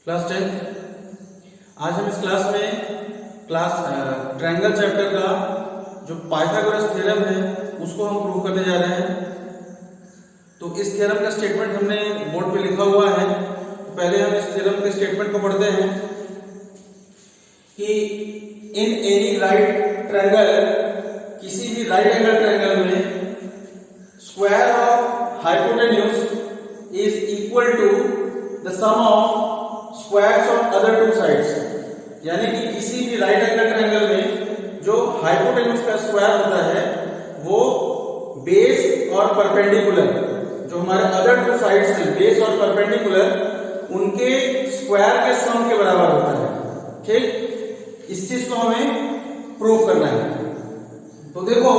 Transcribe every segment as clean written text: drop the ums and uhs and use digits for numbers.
Class 10। आज हम इस क्लास में ट्रायंगल चैप्टर का जो पाइथागोरस थ्योरम है उसको हम प्रूव करने जा रहे हैं। तो इस थ्योरम का स्टेटमेंट हमने बोर्ड पे लिखा हुआ है। तो पहले हम इस थ्योरम के स्टेटमेंट को पढ़ते हैं कि इन एनी राइट ट्रायंगल, किसी भी राइट एंगल ट्रायंगल में square of hypotenuse is equal to the sum of squares of other two sides. यानी कि किसी भी राइट एंगल ट्रायंगल में जो हाइपोटेन्यूज का स्क्वायर होता है वो बेस और परपेंडिकुलर, जो हमारे अदर टू साइड्स हैं बेस और परपेंडिकुलर, उनके स्क्वायर के सम के बराबर होता है। ठीक, इस चीज को हमें प्रूव करना है। तो देखो,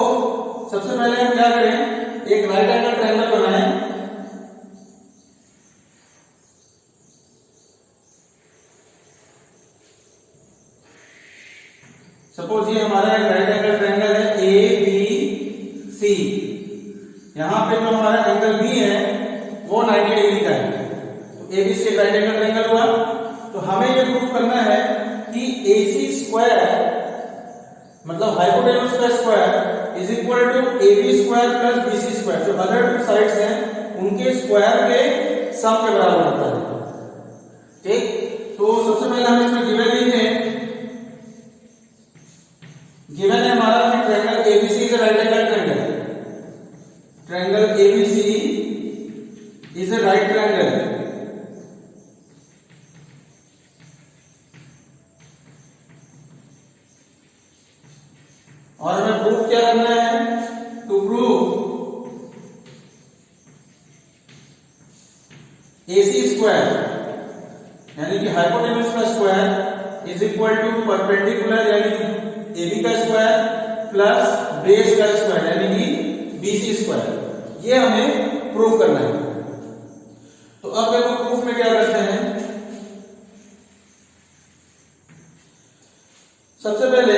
सबसे पहले हम क्या करें, एक राइट एंगल ट्रायंगल बनाएं। सपोज ये हमारा एक राइट एंगल ट्रायंगल है ए बी सी। यहां पे जो हमारा एंगल बी है वो 90 डिग्री का है। तो A B C right angle triangle हुआ। तो हमें ये प्रूव करना है कि ए सी स्क्वायर मतलब हाइपोटेन्यूज का square is equal to A B square plus B C square. जो अदर टू साइड्स हैं उनके स्क्वायर के सम के बराबर होता है। ठीक, तो सबसे पहले हम इसमें गिवन लिखें। गिवन है हमारा triangle ABC is a right angle triangle. Triangle ABC is a right triangle. और हमें प्रूफ क्या करना है? टू प्रूव एसी स्क्वायर यानी कि हाइपोटेन्यूज का square is equal to perpendicular यानी कि AB का स्क्वायर प्लस बेस का स्क्वायर यानी कि BC स्क्वायर। ये हमें प्रूव करना है। तो अब देखो प्रूफ में क्या करते हैं। सबसे पहले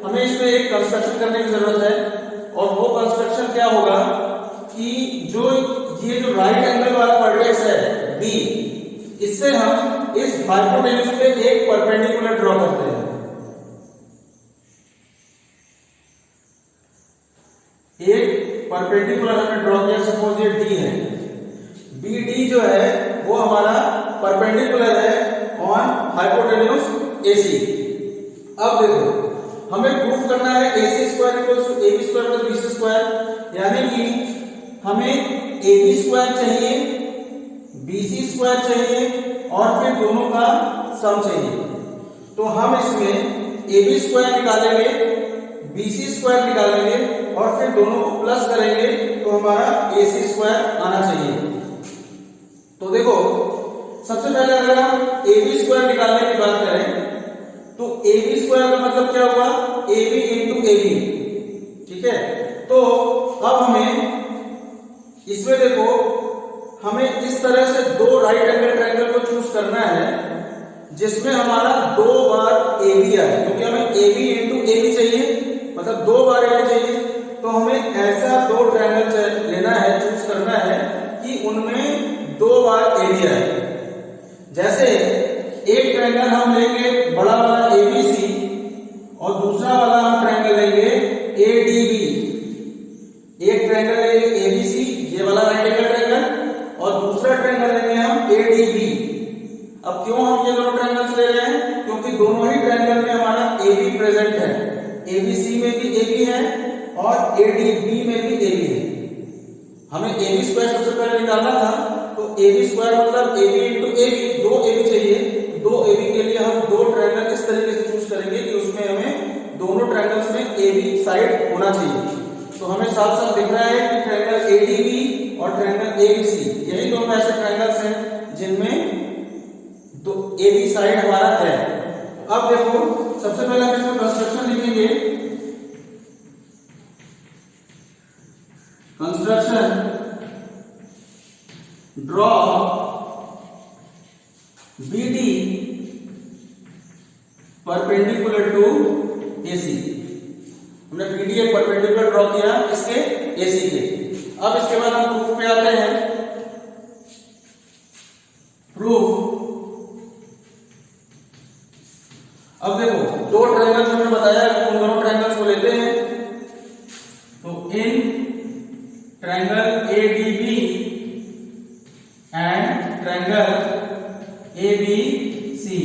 हमें इसमें एक कंस्ट्रक्शन करने की जरूरत है। और वो कंस्ट्रक्शन क्या होगा कि ये जो राइट एंगल वाला वर्टेक्स है B, इससे हम इस हाइपोटेन्यूज पे एक परपेंडिकुलर ड्रॉ करते हैं। एक परपेंडिकुलर हमने ड्रॉ किया। सपोज ये डी है, बी डी जो है वो हमारा परपेंडिकुलर है ऑन हाइपोटेन्यूज एसी। अब देखो हमें प्रूफ करना है AC square equals to AB square plus BC square. यानी कि हमें AB स्क्वायर चाहिए, BC स्क्वायर चाहिए और फिर दोनों का सम चाहिए। तो हम इसमें AB स्क्वायर निकालेंगे, BC स्क्वायर निकालेंगे और फिर दोनों को प्लस करेंगे तो हमारा AC स्क्वायर आना चाहिए। तो देखो सबसे पहले अगर हम AB स्क्वायर निकालने की बात करें तो AB स्क्वायर का मतलब क्या हुआ? AB into AB। ठीक है, तो अब हमें इसमें देखो हमें इस तरह से दो राइट एंगल ट्रायंगल को चूज करना है जिसमें हमारा दो बार AB आए, क्योंकि हमें AB इंटू AB चाहिए, मतलब दो बार AB चाहिए। तो हमें ऐसा दो ट्रायंगल लेना है, चूज करना है कि उनमें दो बार AB आए। जैसे एक ट्रायंगल हम लेंगे बड़ा वाला ABC और दूसरा वाला हम ट्रायंगल लेंगे ADB। एक ट्रायंगल लेंगे ABC, ये वाला राइट एंगल ट्रायंगल, और दूसरा ट्रायंगल लेंगे हम ADB। अब क्यों हम ये दोनों ट्रायंगल्स ले रहे हैं? क्योंकि दोनों ही ट्रायंगल में हमारा AB प्रेजेंट है। ABC में भी AB है और ADB में भी AB है। हमें AB स्क्वायर सबसे पहले निकालना था, तो AB स्क्वायर मतलब AB इंटू AB, दो AB चाहिए। दो AB के लिए हम दो ट्रायंगल इस तरीके से चूज करेंगे कि उसमें हमें दोनों ट्रायंगल्स में AB साइड होना चाहिए। तो हमें साथ साथ दिख रहा है कि ट्रायंगल ADB और ट्रायंगल ABC यही दोनों ऐसे ट्रायंगल्स हैं जिनमें दो AB साइड हमारा है। अब देखो सबसे पहले हम इसमें कंस्ट्रक्शन लिखेंगे। Construction draw BD perpendicular to AC। हमने BD एक परपेंडिकुलर ड्रॉ किया इसके AC के। अब इसके बाद हम प्रूफ पे आते हैं। प्रूफ अब देखो दो ट्रायंगल्स हमने बताया, उन दोनों ट्रायंगल्स को लेते हैं। तो in triangle ADB and triangle ABC.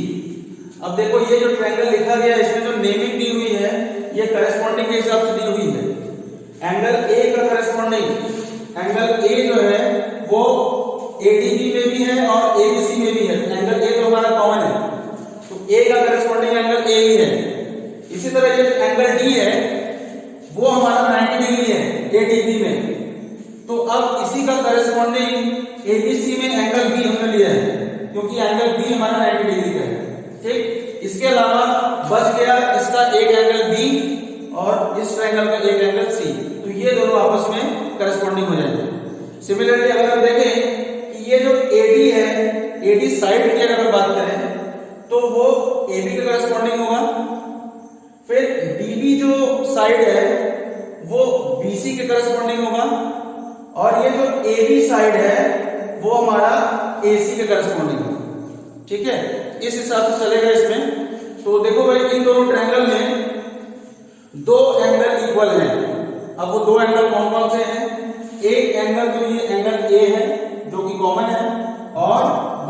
अब देखो ये जो ट्रायंगल लिखा गया है इसमें जो नेमिंग दी हुई है ये करस्पॉन्डिंग के हिसाब से दी हुई है। एंगल ए का करस्पॉन्डिंग एंगल ए जो है वो एडीबी में भी है और एबीसी में भी है। एंगल ए तो हमारा कॉमन है, तो ए का करस्पॉन्डिंग एंगल ए ही है। इसी तरह ये एंगल डी है वो हमारा 90 डिग्री है एडीबी में, तो अब इसी का करस्पॉन्डिंग एबीसी में एंगल बी हमने लिया है क्योंकि एंगल बी हमारा 90 डिग्री का है। ठीक, इसके अलावा बच गया इसका एक एंगल बी और इस ट्रायंगल का एक एंगल सी, तो ये दोनों आपस में करस्पॉन्डिंग हो जाएंगे। सिमिलरली अगर हम देखें कि ये जो एडी है, एडी साइड की अगर बात करें तो वो एबी का करस्पॉन्डिंग होगा। फिर डीबी जो साइड है वो बीसी के करस्पॉन्डिंग होगा, और ये जो एबी साइड है वो हमारा एसी के करस्पॉन्डिंग होगा। ठीक है, इस हिसाब से चलेगा इसमें। तो देखो भाई इन दोनों ट्रायंगल में दो एंगल इक्वल हैं। अब वो दो एंगल कौन कौन से हैं? एक एंगल तो ये एंगल ए है जो कि कॉमन है, और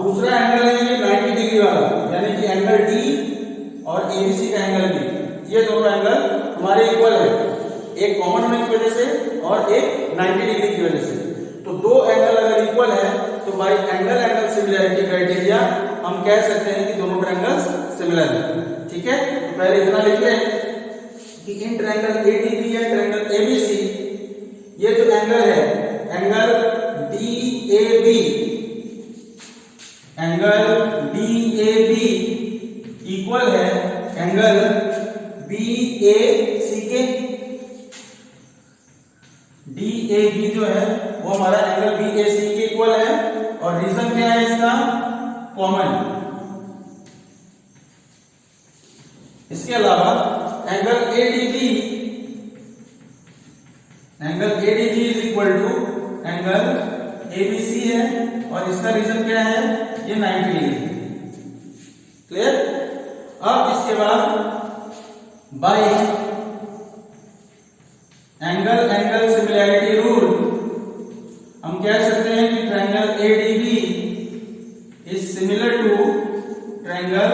दूसरा एंगल है ये 90 डिग्री वाला, यानी कि एंगल डी और एबीसी का एंगल बी। ये दोनों एंगल हमारे इक्वल है, एक कॉमन होने की वजह से और एक 90 डिग्री की वजह से। तो दो एंगल अगर इक्वल है तो बाय एंगल सिमिलरिटी क्राइटेरिया हम कह सकते हैं कि दोनों ट्रायंगल्स सिमिलर हैं। ठीक है, तो पहले इतना लिख लें कि इन ट्रायंगल एडीबी या ट्रायंगल एबीसी ये जो एंगल है angle DAB, angle DAB equal है एंगल बीएसी के। डीएबी जो है वो हमारा एंगल बीएसी के इक्वल है, और रीजन क्या है इसका? कॉमन। इसके अलावा angle A D B is equal to angle A B C है, और इसका रीजन क्या है? ये 90 डिग्री। क्लियर? अब इसके बाद बाय एंगल सिमिलैरिटी रूल हम कह सकते हैं कि triangle A D B is similar to triangle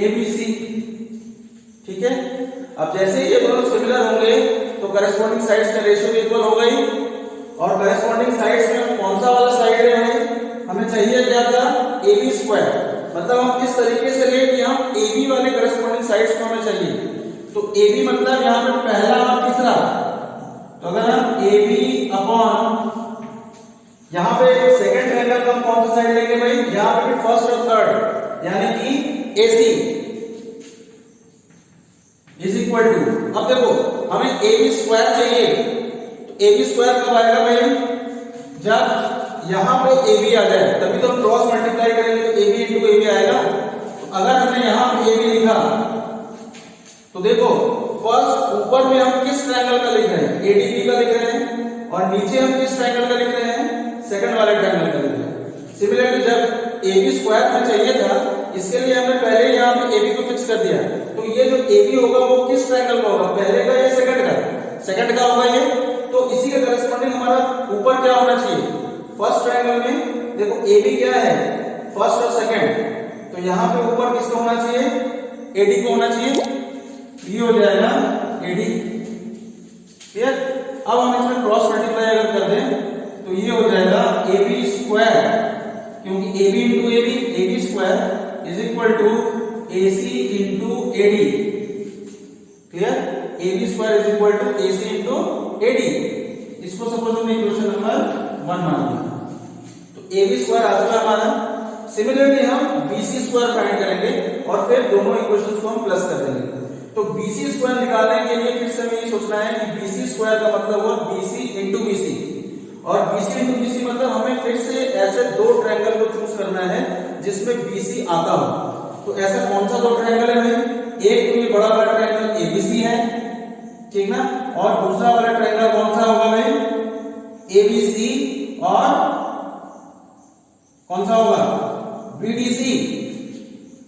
A B C. ठीक है, अब जैसे ये दोनों सिमिलर होंगे तो करस्पॉन्डिंग साइड्स का रेशियो भी इक्वल हो गई, और करस्पॉन्डिंग साइड्स में कौन सा वाला साइड है हमें चाहिए क्या था? AB square. मतलब हम किस तरीके से ले कि हम AB वाले करस्पॉन्डिंग साइड्स को हमें चाहिए। तो AB मतलब यहां पे पहला और तीसरा, तो अगर हम AB अपॉन यहां पे सेकंड ट्रायंगल का हम कौन सा साइड लेंगे भाई? यहां पे भी फर्स्ट और थर्ड, यानी कि AC इज इक्वल टू, अब देखो हमें AB स्क्वायर चाहिए, तो AB स्क्वायर कब आएगा भाई? जब यहां पे AB आ जाए, तभी तो हम क्रॉस मल्टीप्लाई करेंगे तो AB इंटू AB आएगा। तो अगर हमने यहां पे AB लिखा तो देखो फर्स्ट ऊपर में हम किस ट्रायंगल का लिख रहे हैं? ADB का लिख रहे हैं, और नीचे हम किस ट्रायंगल का लिख रहे हैं? सेकंड वाले ट्रायंगल का लिख रहे हैं। सिमिलरली जब AB स्क्वायर हमें चाहिए था, इसके लिए हमने पहले यहां पे AB को फिक्स कर दिया, तो ये जो AB होगा वो किस ट्रायंगल का होगा? पहले का या सेकंड का? सेकंड का होगा ये। तो इसी के करस्पॉन्डिंग हमारा ऊपर क्या होना चाहिए? फर्स्ट ट्रायंगल में देखो AB क्या है? फर्स्ट और सेकंड, तो यहां पे ऊपर किसका होना चाहिए? AD को होना चाहिए। ये हो जाएगा AD। क्लियर? अब हम इसमें क्रॉस मल्टीप्लाई अगर कर दें तो ये हो जाएगा AB स्क्वायर, क्योंकि AB into AB square is equal to AC into AD। Clear? AB square is equal to AC into AD। इसको सपोज हमने इक्वेशन नंबर 1 मान लिया, तो AB स्क्वायर आ चुका हमारा। सिमिलरली हम BC स्क्वायर फाइंड करेंगे और फिर दोनों इक्वेशंस को हम प्लस कर देंगे। तो BC स्क्वायर निकालने के लिए फिर से हमें ये सोचना है कि BC स्क्वायर का मतलब हुआ BC इंटू BC, और BC इंटू BC मतलब हमें फिर से ऐसे दो ट्रायंगल को चूज करना है जिसमें BC आता हो। तो ऐसा कौन सा दो ट्रायंगल है भाई? एक तो ये बड़ा वाला ट्रायंगल ABC है, ठीक ना, और दूसरा वाला ट्रायंगल कौन सा होगा भाई? ABC और कौन सा होगा? BDC।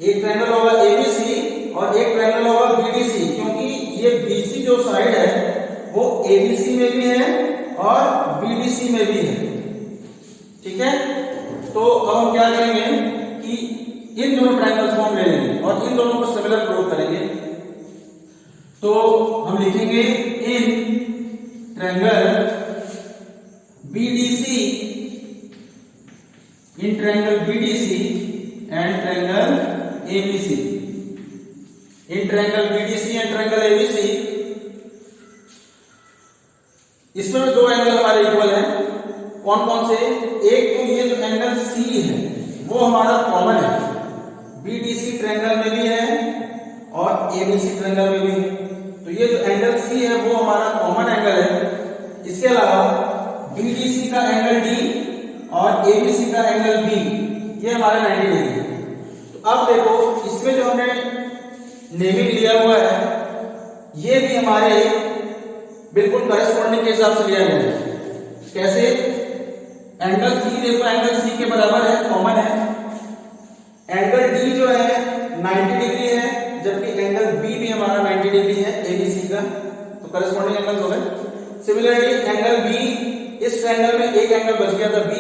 एक ट्रायंगल होगा ABC और एक ये BC जो साइड है वो ABC में भी है और BDC में भी है। ठीक है, तो अब हम क्या करेंगे कि इन दोनों ट्रायंगल्स को हम ले लेंगे और इन दोनों को सिमिलर प्रूव करेंगे। तो हम लिखेंगे in triangle BDC, in triangle BDC and triangle ABC, in triangle BDC and triangle ABC, इसमें दो एंगल हमारे इक्वल हैं। कौन कौन से? एक तो ये जो एंगल C है वो हमारा कॉमन है, BDC ट्रायंगल में भी है और ABC ट्रायंगल में भी है। तो ये जो एंगल C है वो हमारा कॉमन एंगल है। इसके अलावा BDC का एंगल D और ABC का एंगल B ये हमारा 90 डिग्री है। तो अब देखो इसमें जो हमने नेमिंग लिया हुआ है ये भी हमारे बिल्कुल करेस्पॉन्डिंग के हिसाब से लिया गया है। कैसे? एंगल C देखो, एंगल C के बराबर है, कॉमन है। एंगल D जो है 90 डिग्री है, जबकि एंगल B भी हमारा 90 डिग्री है ABC का, तो करेस्पॉन्डिंग एंगल हो गए। सिमिलरली एंगल B, इस ट्रायंगल में एक एंगल बच गया था B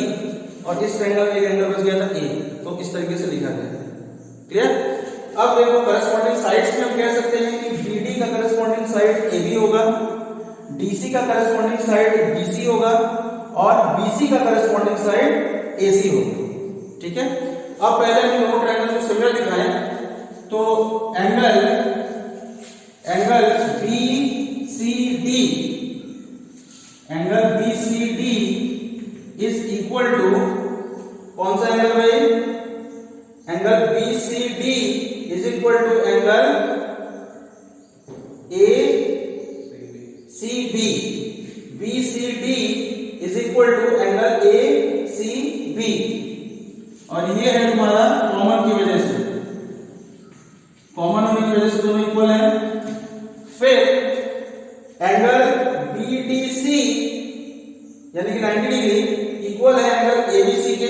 और इस ट्रायंगल में एक एंगल बच गया था A, तो इस तरीके से लिखा गया है। क्लियर? अब देखो करेस्पॉन्डिंग साइड्स में हम कह सकते हैं कि BD का करेस्पॉन्डिंग साइड AB होगा, DC का करेस्पॉन्डिंग साइड BC होगा और BC का करेस्पॉन्डिंग साइड AC होगा। ठीक है, अब पहले हम दोनों ट्रायंगल को सिमिलर दिखाएं। तो angle BCD, angle BCD is equal to कौन सा एंगल भाई? Angle BCD is equal to angle ACB, BCD is equal to angle ACB, और ये है तुम्हारा कॉमन की वजह से, कॉमन होने की वजह से दोनों इक्वल है। फिर एंगल BDC यानी कि 90 डिग्री इक्वल है एंगल ABC के,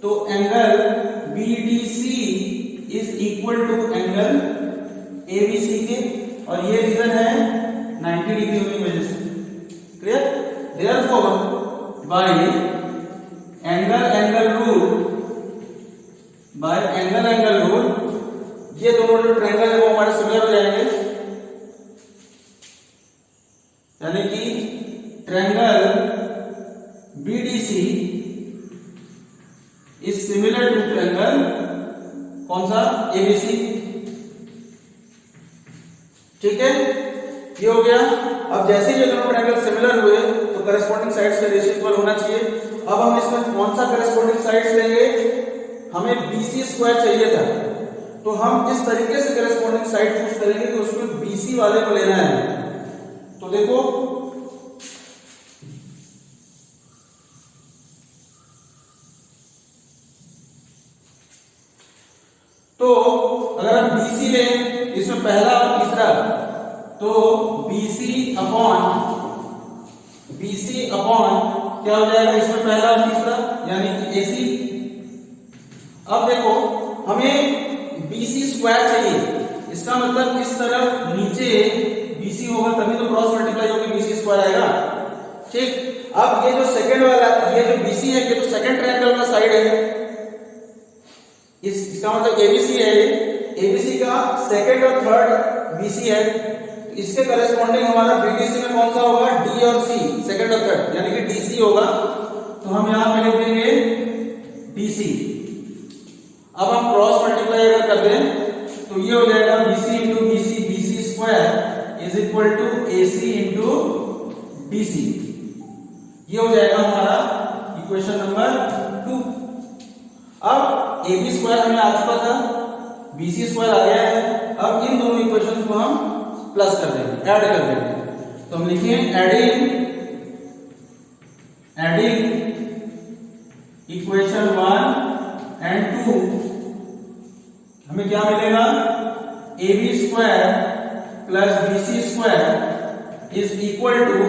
तो angle BDC is equal to angle ABC के, और ये रीजन है 90 डिग्री होने की वजह से। Clear? Therefore by angle rule ये दोनों जो ट्रायंगल है वो हमारे सिमिलर हो जाएंगे, यानी कि triangle BDC is similar to triangle कौन सा? ABC। ठीक है, ये हो गया। अब जैसे ही ये दोनों ट्रायंगल सिमिलर हुए तो करेस्पॉन्डिंग साइड्स का रेशियो इक्वल होना चाहिए। अब हम इसमें कौन सा करेस्पॉन्डिंग साइड्स लेंगे? हमें BC स्क्वायर चाहिए था, तो हम इस तरीके से करेस्पॉन्डिंग साइड चूज करेंगे कि उसमें BC वाले को लेना है। तो देखो तो अगर हम BC लें इसमें पहला और तीसरा, तो BC अपॉन क्या हो जाएगा इसमें पहला और तीसरा, यानी कि AC। अब देखो हमें BC स्क्वायर चाहिए, इसका मतलब इस तरफ नीचे BC होगा तभी तो क्रॉस मल्टीप्लाई होकर BC स्क्वायर आएगा। ठीक, अब ये जो सेकंड वाला ये जो BC है ये तो सेकंड ट्रायंगल का साइड है, इसका मतलब ABC है, ABC का सेकंड और थर्ड BC है, तो इसके करेस्पॉन्डिंग हमारा BDC में कौन सा होगा? D और C, सेकंड और थर्ड, यानी कि DC होगा। तो हम यहां पे लिख देंगे DC। अब हम क्रॉस मल्टीप्लाई अगर कर दें तो ये हो जाएगा BC into BC square is equal to AC into DC। ये हो जाएगा हमारा इक्वेशन नंबर 2। अब AB स्क्वायर हमें आ चुका था, BC स्क्वायर आ गया है। अब इन दोनों इक्वेशंस को हम प्लस कर देंगे, ऐड कर देंगे। तो हम लिखें एडिंग इक्वेशन 1 एंड 2, हमें क्या मिलेगा? AB square plus BC square is equal to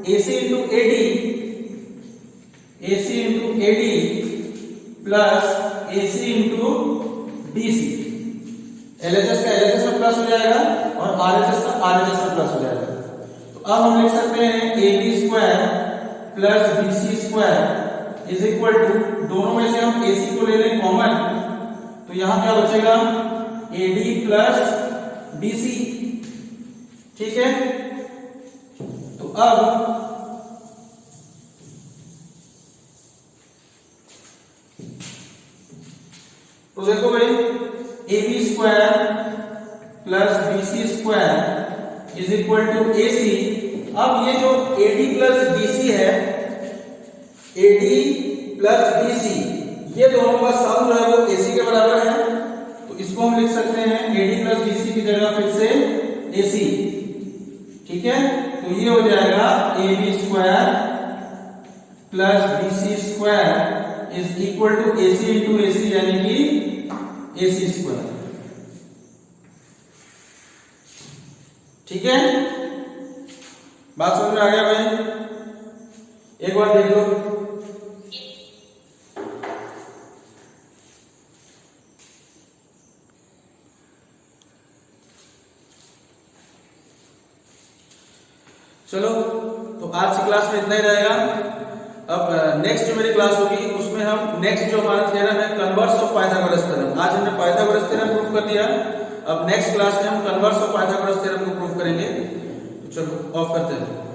AC into AD plus AC into DC। LHS का LHS में प्लस हो जाएगा और RHS का RHS में प्लस हो जाएगा। तो अब हम लिख सकते हैं AB square plus BC square is equal to, दोनों में से हम AC को ले लें कॉमन, तो यहां क्या बचेगा AD प्लस BC। ठीक है, तो अब तो देखो भाई AB square plus BC square is equal to AC। अब ये जो AD प्लस BC है, AD प्लस BC, ये दोनों का सम जो है वो AC के बराबर है, तो इसको हम लिख सकते हैं AD प्लस BC की जगह फिर से AC। ठीक है, तो ये हो जाएगा AB square plus BC square is equal to AC into AC, यानी कि AC स्क्वायर। ठीक है, बात समझ में आ गया भाई? एक बार देख लो। चलो, तो आज की क्लास में इतना ही रहेगा। अब नेक्स्ट जो मेरी क्लास होगी उसमें हम नेक्स्ट जो हमारा थ्योरम है कन्वर्स ऑफ पाइथागोरस थ्योरम, आज हमने पाइथागोरस थ्योरम प्रूव कर दिया। अब नेक्स्ट क्लास में हम कन्वर्स ऑफ पाइथागोरस थ्योरम को प्रूव करेंगे। तो चलो ऑफ करते हैं।